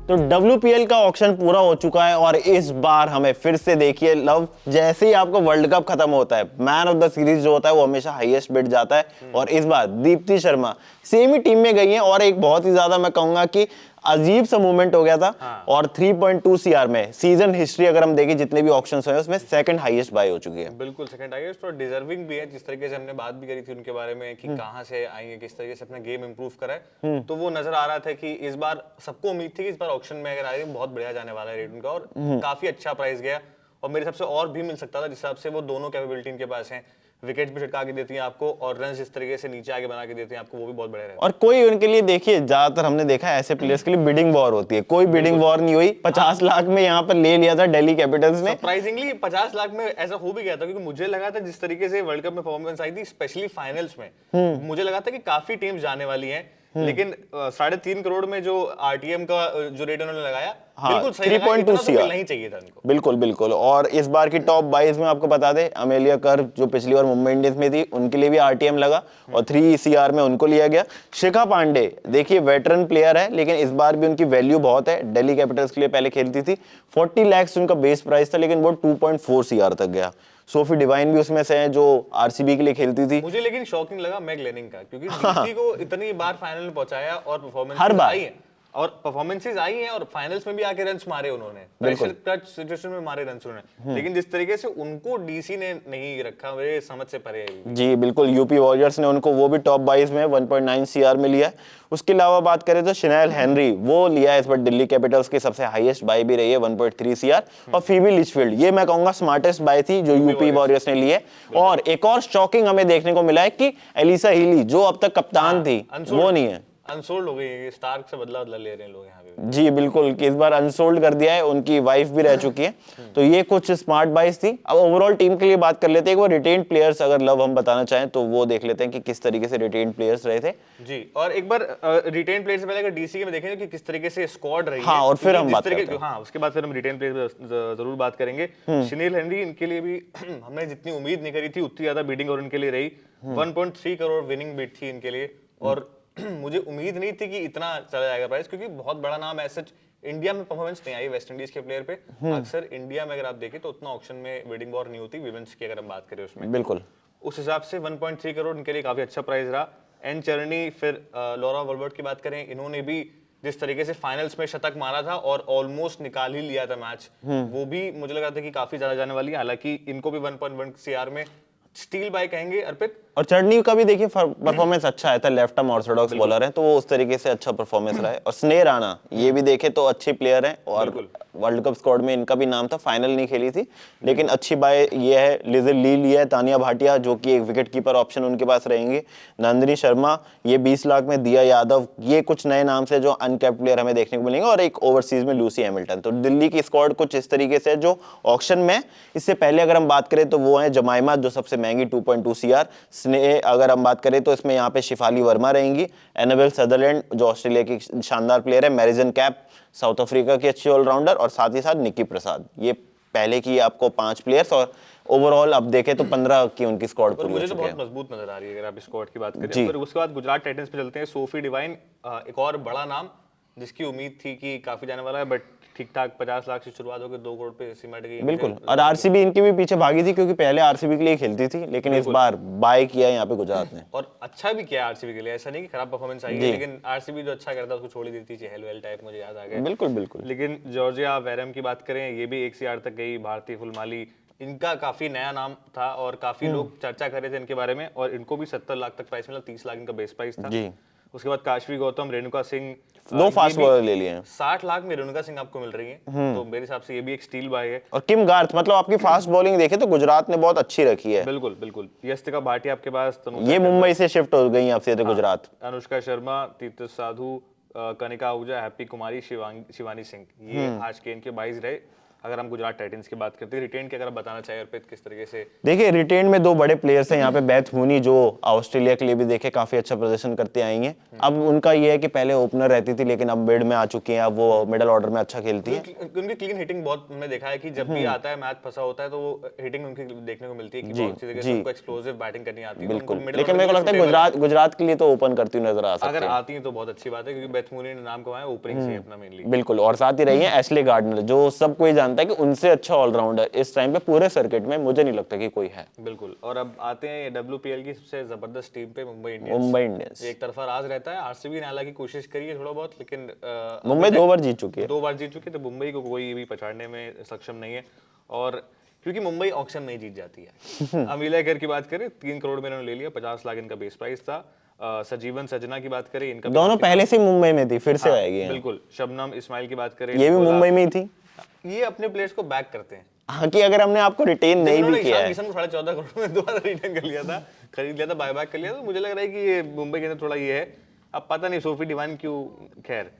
तो WPL का auction पूरा हो चुका है और इस बार हमें फिर से देखिए लव, जैसे ही आपको वर्ल्ड कप खत्म होता है मैन ऑफ द सीरीज जो होता है वो हमेशा हाईएस्ट बिड जाता है और इस बार दीप्ति शर्मा सेम ही टीम में गई हैं और एक बहुत ही ज्यादा मैं कहूंगा कि अजीब सा मूवमेंट हो गया था। हाँ। और 3.2 CR में सीजन हिस्ट्री अगर हम देखें जितने भी ऑक्शंस हुए उसमें सेकंड हाईएस्ट बाय हो चुकी है। बिल्कुल सेकंड हाईएस्ट और डिजर्विंग भी है। जिस तरीके से हमने बात भी करी थी उनके बारे में कि कहां से आई है, किस तरीके से अपना गेम इंप्रूव करा है, तो वो नजर आ रहा था कि इस बार सबको उम्मीद थी कि इस बार ऑक्शन में अगर आए बहुत बढ़िया जाने वाला है रेट उनका और काफी अच्छा प्राइस गया और मेरे हिसाब से और भी मिल सकता था जिस हिसाब से वो दोनों कैपेबिलिटी इनके पास हैं। विकेट भी छिटका के देती हैं आपको और रन जिस तरीके से नीचे आगे बना के देते हैं आपको, वो भी बहुत बढ़िया रहता है। और कोई उनके लिए देखिए ज्यादातर हमने देखा है ऐसे प्लेयर्स के लिए बिडिंग वॉर होती है, कोई बिडिंग वॉर नहीं हुई। 50 लाख में यहाँ पर ले लिया था दिल्ली कैपिटल्स ने। सरप्राइजिंगली 50 लाख में ऐसा हो भी गया था क्योंकि मुझे लगा था जिस तरीके से वर्ल्ड कप में परफॉर्मेंस आई थी स्पेशली फाइनल्स में, मुझे लगा था कि काफी टीम्स जाने वाली हैं, लेकिन 3.5 करोड़ में जो आरटीएम का जो रेट उन्होंने लगाया, हाँ, बिल्कुल सही लगा, 3.2 इतना तो CR मिलना ही चाहिए था उनको। बिल्कुल बिल्कुल। और इस बार की टॉप 22 में आपको बता दें अमेलिया कर्व जो पिछली बार मुंबई इंडियंस में थी उनके लिए भी आरटीएम लगा और 3 CR में उनको लिया गया। शिखा पांडे देखिए वेटरन प्लेयर है लेकिन इस बार भी उनकी वैल्यू बहुत है। दिल्ली कैपिटल्स के लिए पहले खेलती थी, 40 लाख उनका बेस प्राइस था लेकिन वो 2.4 CR तक गया। सोफी डिवाइन भी उसमें से है जो आरसीबी के लिए खेलती थी। मुझे लेकिन शॉकिंग लगा मैग लेनिंग का, क्योंकि डीसी को इतनी बार फाइनल में पहुंचाया और हर बार परफॉर्मेंसेस आई हैं और फाइनल्स में भी आके रन्स मारे उन्होंने, प्रेशर क्लच सिचुएशन में मारे रन्स उन्होंने, लेकिन जिस तरीके से उनको डीसी ने नहीं रखा मेरे समझ से परे है। जी बिल्कुल, यूपी वॉरियर्स ने उनको वो भी टॉप 22 में 1.9 CR में लिया। उसके अलावा बात करें तो शनेल हेनरी वो लिया है इस बार दिल्ली कैपिटल्स की सबसे हाईएस्ट बाय भी रही है 1.3 CR। और फीबी लिचफील्ड ये मैं कहूंगा स्मार्टेस्ट बाय थी जो यूपी वॉरियर्स ने लिए। और एक और शॉकिंग हमें देखने को मिला है कि एलिसा हीली जो अब तक कप्तान थी वो नहीं है, अनसोल्ड हो गई है, स्टार्क से बदला ले रहे हैं लोग यहाँ पे। जी बिल्कुल कि इस बार अनसोल्ड कर दिया है, उनकी वाइफ भी रह चुकी है। तो ये कुछ स्मार्ट बाइस थी। अब ओवरऑल टीम के लिए बात कर लेते हैं, वो रिटेन्ड प्लेयर्स अगर लव हम बताना चाहें तो वो देख लेते हैं कि किस तरीके से रिटेन्ड प्लेयर्स रहे थे। जी, और एक बार रिटेन्ड प्लेयर्स से पहले अगर डीसी के में देखेंगे कि किस तरीके से स्क्वाड रही हाँ, है, और फिर हम बात करते हैं। हाँ उसके बाद फिर हम रिटेन्ड प्लेयर्स जरूर बात करेंगे। शनेल हेनरी इनके लिए भी हमने जितनी उम्मीद नहीं करी थी उतनी ज्यादा बीडिंग और इनके लिए रही। 1.3 करोड़ विनिंग बिड थी इनके लिए और मुझे उम्मीद नहीं थी कि इतना चला जाएगा प्राइस, क्योंकि बहुत बड़ा नाम है। सच इंडिया में परफॉर्मेंस नहीं आई वेस्ट इंडीज के प्लेयर पे। अक्सर इंडिया में अगर आप देखें तो उतना ऑक्शन में बिडिंग वॉर नहीं होती विमेंस की अगर हम बात करें उसमें। बिल्कुल उस हिसाब से 1.3 करोड़ इनके लिए काफी अच्छा प्राइस रहा। एन चरनी, फिर लॉरा वॉलवर्ट की बात करें, इन्होंने भी जिस तरीके से फाइनल्स में शतक मारा था और ऑलमोस्ट निकाल ही लिया था मैच, वो भी मुझे लगा था कि काफी ज्यादा जाने वाली है। हालांकि इनको भी 1.1 CR में स्टील बाय कहेंगे अर्पित। और चर्नी का भी देखिए परफॉर्मेंस अच्छा आया था, लेफ्ट आर्म ऑर्थोडॉक्स बॉलर है तो वो उस तरीके से अच्छा परफॉर्मेंस रहा है। और स्नेह राणा ये भी देखे तो अच्छे प्लेयर हैं और वर्ल्ड कप स्क्वाड में इनका भी नाम था, फाइनल नहीं खेली थी लेकिन अच्छी बाय ये है। लिजर ली लिया है तानिया भाटिया जो कि एक विकेट कीपर ऑप्शन उनके पास रहेंगे। नंदिनी शर्मा ये 20 लाख में, दिया यादव, ये कुछ नए नाम से जो अनकैप्ड प्लेयर हमें देखने को मिलेंगे। और एक ओवरसीज में लूसी हैमिल्टन। तो दिल्ली की स्क्वाड कुछ इस तरीके से जो ऑक्शन में इससे पहले अगर हम बात करें तो वो है जमाइमा जो सबसे महंगी 2.2 CR। स्नेह अगर हम बात करें तो इसमें यहाँ पे शिफाली वर्मा रहेंगी। एनाबेल सदरलैंड जो ऑस्ट्रेलिया की शानदार प्लेयर है। मैरिजन कैप साउथ अफ्रीका की अच्छी ऑलराउंडर और साथ ही साथ निक्की प्रसाद। ये पहले की आपको 5 प्लेयर्स और ओवरऑल अब देखें तो 15 की उनकी स्क्वाड पूरी हो मुझे तो चुकी है। बहुत मजबूत नजर आ रही है अगर आप स्क्वाड की बात करें। फिर उसके बाद गुजरात टाइटंस पे चलते हैं। सोफी डिवाइन एक और बड़ा नाम जिसकी उम्मीद थी कि काफी जाने वाला है, बट ठीक ठाक 50 लाख से शुरुआत होकर 2 करोड़ पे सिमट गई। बिल्कुल, और आरसीबी इनके भी पीछे भागी थी क्योंकि पहले आरसीबी के लिए खेलती थी लेकिन इस बार बाय किया यहाँ पे गुजरात ने। और अच्छा भी किया आरसीबी के लिए, ऐसा नहीं कि खराब परफॉर्मेंस आई है, लेकिन आरसीबी जो अच्छा करता है उसको छोड़ ही देती थी। हेलवेल टाइप मुझे याद आ गया। बिल्कुल बिल्कुल। लेकिन जॉर्जिया वेरम की बात करें, ये भी 1 CR तक गई। भारती फुलमाली इनका काफी नया नाम था और काफी लोग चर्चा कर रहे थे इनके बारे में और इनको भी 70 लाख तक प्राइस मिला। 30 लाख इनका बेस प्राइस था जी। उसके बाद काशवी गौतम, रेणुका सिंह, 2 फास्ट बॉलर ले लिए हैं। 60 लाख में रेणुका सिंह आपको मिल रही है, तो मेरे हिसाब से ये भी एक स्टील बाय है। और किम गार्थ, मतलब आपकी फास्ट बॉलिंग देखे तो गुजरात ने बहुत अच्छी रखी है। बिल्कुल बिल्कुल। यस्तिका भाटिया आपके पास, ये मुंबई से शिफ्ट हो गई अब से गुजरात। अनुष्का शर्मा, तीर्थ साधु, कनिका आहूजा, हैप्पी कुमारी, शिवानी सिंह, ये आज के इनके 22 रहे। अगर हम गुजरात टाइटंस की बात करते हैं रिटेन की, अगर आप बताना चाहिए अर्पित किस तरीके से? देखिए रिटेन में दो बड़े प्लेयर्स हैं यहाँ पे, बेथ मूनी जो ऑस्ट्रेलिया के लिए भी देखे काफी अच्छा प्रदर्शन करते आई हैं। अब उनका ये है कि पहले ओपनर रहती थी लेकिन अब मिड में आ चुकी हैं, अब वो मिडल ऑर्डर में अच्छा खेलती हैं। उनकी क्लीन हिटिंग बहुत हमने देखा है कि जब भी आता है मैच फंसा होता है तो वो हिटिंग उनकी देखने को मिलती है कि बहुत अच्छी तरीके से उनको एक्सप्लोसिव बैटिंग करनी आती है। बिल्कुल, लेकिन मेरे को लगता है गुजरात के लिए तो ओपन करती हुई नजर आ सकती अगर है। आती है तो बहुत अच्छी बात है, क्योंकि बेथ मूनी ने नाम कमाया ओपनिंग से अपना मेनली। बिल्कुल, और साथ ही रही है एशले गार्डनर जो सब कोई जानता है कि उनसे अच्छा ऑलराउंडर इस टाइम पे पूरे सर्किट में मुझे नहीं लगता कि कोई है। बिल्कुल। और अब आते हैं WPL की सबसे जबरदस्त टीम पे, मुंबई इंडियंस। मुंबई इंडियंस एक तरफा राज रहता है, आरसीबी ने हालांकि कोशिश करी है थोड़ा बहुत, लेकिन मुंबई 2 बार जीत चुकी है। 2 बार जीत चुकी है, तो मुंबई को कोई भी पछाड़ने में सक्षम नहीं है। और क्योंकि मुंबई ऑक्शन नहीं जीत जाती है। अमीला केयर की बात करें 3 करोड़ में इन्होंने ले लिया, 50 लाख इनका बेस प्राइस था। सजीवन सजना की बात करें, इनका दोनों पहले से मुंबई में थी, फिर से आएगी। बिल्कुल। शबनम इस्माइल की बात करें, ये भी मुंबई में ही थी। ये अपने प्लेयर्स को बैक करते हैं। हाँ, कि अगर हमने आपको रिटेन नहीं भी किया है, किशन को 14.5 करोड़ में दोबारा रिटर्न कर लिया था, खरीद लिया था, बाय बैक कर लिया था, तो मुझे लग रहा है कि ये मुंबई के अंदर थोड़ा ये है। अब पता नहीं सोफी डिवाइन क्यों। खैर,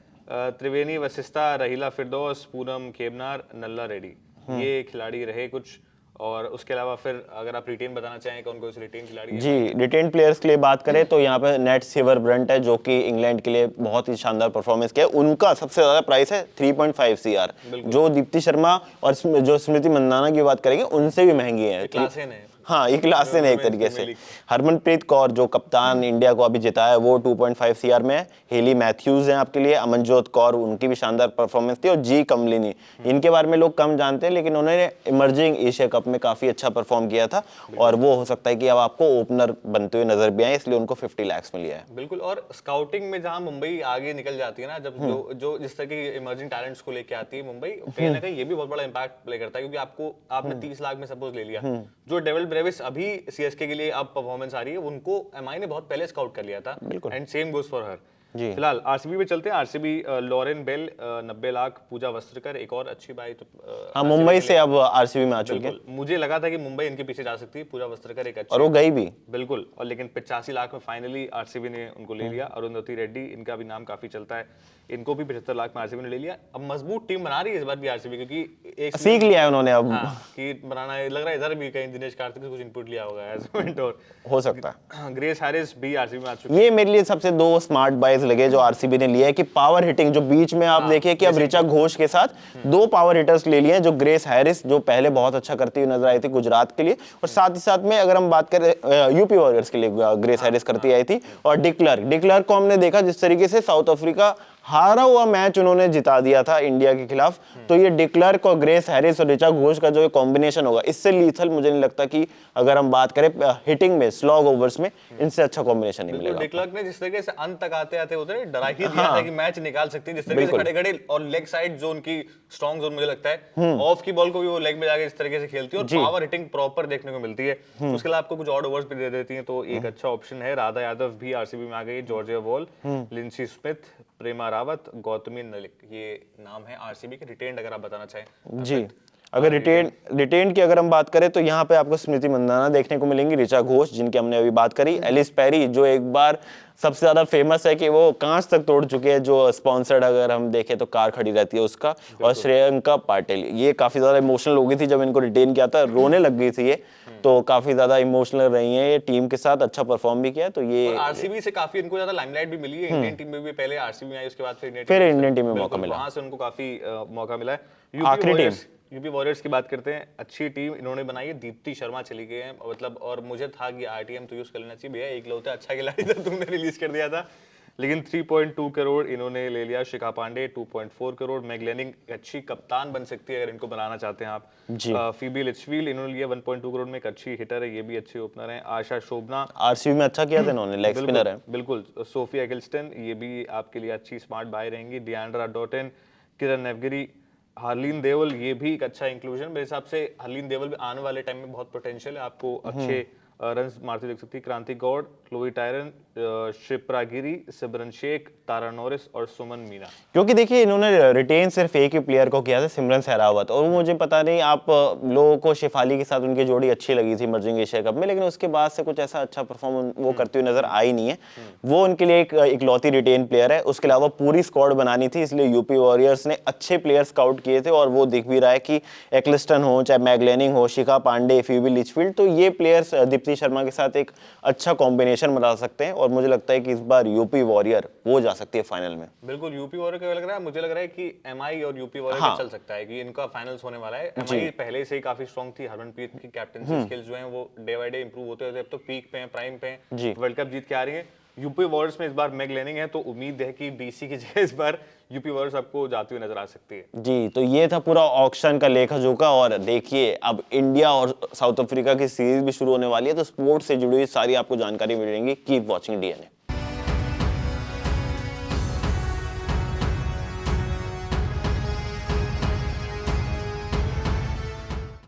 त्रिवेणी वशिष्ठा, रहीला फिरदौस, पूनम खेबनार, नल्ला रेड्डी, ये खिलाड़ी रहे कुछ। और उसके अलावा फिर अगर आप रिटेन बताना चाहें कौन कौन से रिटेन खिलाड़ी हैं? जी रिटेन प्लेयर्स के लिए बात करें तो यहाँ पे नेट सेवर ब्रंट है जो कि इंग्लैंड के लिए बहुत ही शानदार परफॉर्मेंस किया। उनका सबसे ज्यादा प्राइस है 3.5 CR, जो दीप्ति शर्मा और जो स्मृति मंदाना की बात करेंगे उनसे भी महंगी है। हाँ, ये क्लास है एक तरीके से। हरमनप्रीत कौर जो कप्तान इंडिया को अभी जिताया है वो 2.5 CR में है। हेली मैथ्यूज हैं आपके लिए, अमनजोत कौर उनकी भी शानदार परफॉर्मेंस थी, और जी कमलिनी इनके बारे में लोग कम जानते हैं लेकिन उन्होंने इमर्जिंग एशिया कप में काफी अच्छा परफॉर्म किया था, और वो हो सकता है कि अब आपको ओपनर बनते हुए नजर भी आए, इसलिए उनको 50 लाख में लिया है। बिल्कुल। और स्काउटिंग में जहां मुंबई आगे निकल जाती है ना, जब जो जिस तरह की इमर्जिंग टैलेंट्स को लेके आती है मुंबई, कहीं ना कहीं ये भी बहुत बड़ा इंपैक्ट प्ले करता है, क्योंकि आपने 30 लाख में सपोज ले लिया, जो डेविल ब्रेविस अभी सीएसके के लिए अब परफॉर्मेंस आ रही है, उनको एमआई ने बहुत पहले स्काउट कर लिया था, and same goes for her. फिलहाल आरसीबी पे चलते हैं। आरसीबी लॉरेन बेल 90 लाख, पूजा वस्त्रकर एक और अच्छी बाई तो हाँ, मुंबई से अब आरसीबी में आ चुके हैं। मुझे लगा था कि मुंबई इनके पीछे जा सकती है, पूजा वस्त्रकर एक अच्छी, और वो गई भी बिल्कुल। और लेकिन 85 लाख में फाइनली आरसीबी ने उनको ले लिया। अरुंधति रेड्डी, इनका भी नाम काफी चलता है, इनको भी 75 लाख में आरसीबी ने ले लिया। अब मजबूत टीम बना रही है इस बार भी आरसीबी, क्योंकि एक सीख लिया है उन्होंने अब। हाँ, कि बनाना है। लग रहा है इधर भी कहीं दिनेश कार्तिक से कुछ इनपुट लिया होगा एज मेंटोर, हो सकता है। ग्रेस हैरिस भी आरसीबी में आ चुकी है। ये मेरे लिए सबसे 2 स्मार्ट बाइज लगे जो आरसीबी ने लिया है, कि पावर हिटिंग जो बीच में आप देखिए कि अब ऋचा घोष के साथ 2 पावर हिटर्स ले लिए हैं, जो ग्रेस हैरिस जो पहले बहुत अच्छा करती हुई नजर आई थी गुजरात के लिए, और साथ ही साथ में अगर हम बात करें यूपी वॉरियर्स के लिए ग्रेस हैरिस करती आई थी, और डिक्लर्क को हमने देखा जिस तरीके से साउथ अफ्रीका हारा हुआ मैच उन्होंने जिता दिया था इंडिया के खिलाफ, तो ये डिक्लर्क और ग्रेस हैरिस और ऋचा घोष का जो कॉम्बिनेशन होगा इससे लीथल मुझे नहीं लगता कि अगर हम बात करें हिटिंग में स्लॉग ओवर्स में इनसे अच्छा कॉम्बिनेशन नहीं मिलेगा। डिक्लर्क ने जिस तरीके से अंत तक आते आते उधर डरा ही दिया था कि मैच निकाल सकती है, जिस तरीके से खड़े खड़े, और लेग साइड जो उनकी स्ट्रॉन्ग जोन मुझे लगता है, ऑफ की बॉल को भी वो लेग में जाके इस तरीके से खेलती है और पावर हिटिंग प्रॉपर देखने को मिलती है। उसके अलावा आपको कुछ ऑड ओवर्स भी दे देती है, तो एक अच्छा ऑप्शन है। राधा यादव भी आरसीबी में आ गई, जॉर्जिया वॉल, लिंसी स्मिथ, प्रेमा रावत, गौतमी नलिक, ये नाम है आरसीबी के रिटेन्ड, अगर आप बताना चाहें। जी, अगर रिटेन की अगर हम बात करें तो यहाँ पे आपको स्मृति मंदाना देखने को मिलेंगी, ऋचा घोष जिनकी हमने अभी बात करी, एलिस पेरी जो एक बार सबसे ज्यादा फेमस है कि वो कांच तक तोड़ चुके हैं, जो स्पॉन्सर्ड अगर हम देखें तो कार खड़ी रहती है उसका, और श्रेयंका पाटिल ये काफी ज्यादा इमोशनल हो गई थी जब इनको रिटेन किया था, रोने लग गई थी ये, तो काफी ज्यादा इमोशनल रही है ये, टीम के साथ अच्छा परफॉर्म भी किया। तो ये आरसीबी से काफी इनको ज्यादा लाइमलाइट भी मिली है, इंडियन टीम में भी पहले आरसीबी में आई, उसके बाद फिर इंडियन टीम में मौका मिला, वहां से उनको काफी मौका मिला है। आखिरी टीम यूपी वॉरियर्स की बात करते हैं, अच्छी टीम इन्होंने बनाई है, दीप्ति शर्मा चली गई है, मतलब, और मुझे था कि आरटीएम तो यूज कर लेना चाहिए भैया, एक लौता अच्छा खिलाड़ी था, तुमने रिलीज कर दिया था, लेकिन 3.2 करोड़ इन्होंने ले लिया। शिखा पांडे 2.4 करोड़, मैगलेनिंग अच्छी कप्तान बन सकती है अगर इनको बनाना चाहते हैं आप। फीबी लिचफील्ड इन्होंने लिया 1.2 करोड़ में, एक अच्छी हिटर है, ये भी अच्छे ओपनर है। आशा शोभना आरसीबी में अच्छा किया था इन्होंने, लेग स्पिनर है। बिल्कुल। सोफिया एगल्स्टन ये भी आपके लिए अच्छी स्मार्ट बाय रहेंगी। डियांड्रा डॉटन, किरण नेवगिरी, हरलीन देवल, ये भी एक अच्छा इंक्लूजन मेरे हिसाब से। हरलीन देवल भी आने वाले टाइम में बहुत पोटेंशियल है, आपको अच्छे रन मारती देख सकती है। क्रांति गौड़, क्लोई टायरन, शिप्रा गिरी, सिमरन शेख, तारा नोरिस और सुमन मीना। क्योंकि देखिए इन्होंने रिटेन सिर्फ एक ही प्लेयर को किया था, सिमरन सहरावत, और वो मुझे पता नहीं आप लोगों को शेफाली के साथ उनकी जोड़ी अच्छी लगी थी मर्जिंग एशिया कप में, लेकिन उसके बाद से कुछ ऐसा अच्छा परफॉर्म वो करते हुए नजर आई नहीं है। वो उनके लिए एक इकलौती रिटेन प्लेयर है, उसके अलावा पूरी स्क्वाड बनानी थी, इसलिए यूपी वॉरियर्स ने अच्छे प्लेयर स्काउट किए थे और वो दिख भी रहा है कि एक्लिस्टन हो, चाहे मैगलेनिंग हो, शिखा पांडे, फ्यूबी लिचफील्ड, तो ये प्लेयर्स दीप्ति शर्मा के साथ एक अच्छा कॉम्बिनेशन बना सकते हैं और मुझे लगता है कि इस बार यूपी वॉरियर वो जा सकती है फाइनल में। बिल्कुल, यूपी वॉरियर का लग रहा है, मुझे लग रहा है कि एमआई और यूपी वॉरियर हाँ। का चल सकता है कि इनका फाइनल्स होने वाला है। एमआई पहले से ही काफी स्ट्रांग थी, हरमनप्रीत की कैप्टनसी स्किल्स जो हैं वो डे बाय डे इंप्रूव होते होते अब तो पीक पे हैं, प्राइम पे हैं, वर्ल्ड कप जीत के आ रही है। यूपी वॉरियर्स में इस बार मैग लेनिंग है, तो उम्मीद है कि डीसी की जगह इस बार यूपी वॉरियर्स आपको जाती हुई नजर आ सकती है। जी, तो ये था पूरा ऑक्शन का लेखा जोखा। और देखिए अब इंडिया और साउथ अफ्रीका की सीरीज भी शुरू होने वाली है, तो स्पोर्ट्स से जुड़ी हुई सारी आपको जानकारी मिलेंगी। Keep watching DNA.